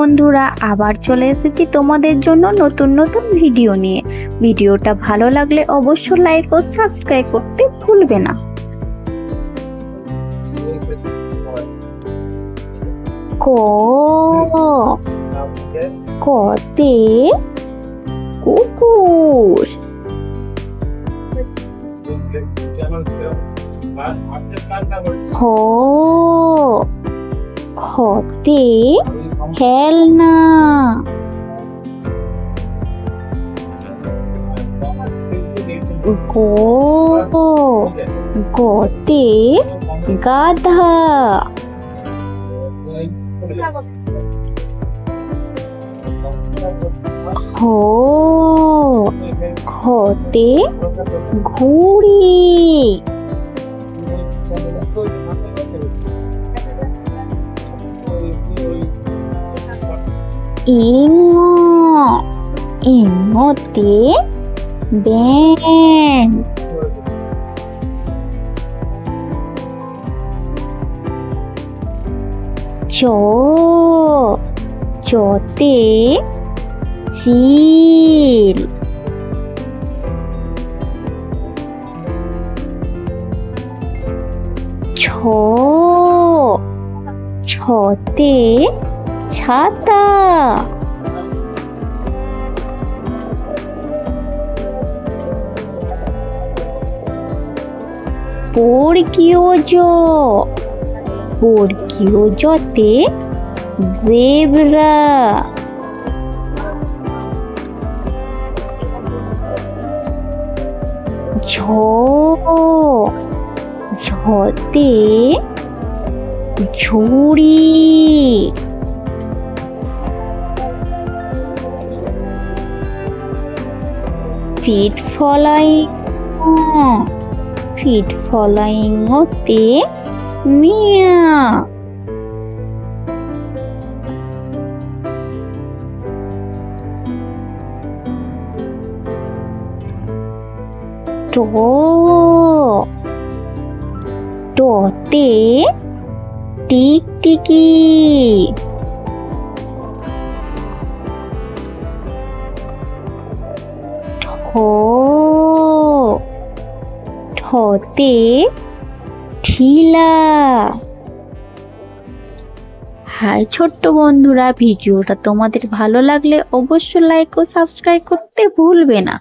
বন্ধুরা, আবার চলে এসেছি তোমাদের জন্য নতুন নতুন ভিডিও নিয়ে। ভিডিওটা ভালো লাগলে অবশ্যই লাইক ও সাবস্ক্রাইব করতে ভুলবে না। ক কতে কুকুর। খ খতে খেলনা। গ গতে গাধা। খ খতে ঘুড়ি। ইং ইংতে ব্যাঙ। চ চতে চিল। ছ ছতে ছাতা। বর্গীয় জ বর্গীয় জতে জেব্রা। ঝ ঝতে ঝুড়ি। ফিট ফলাইং ওতে মিয়া। ট টতে টিকটিকি। ঠ ঠতে ঢিলা। হাই ছোট্ট বন্ধুরা, ভিডিওটা তোমাদের ভালো লাগলে অবশ্যই লাইক ও সাবস্ক্রাইব করতে ভুলবে না।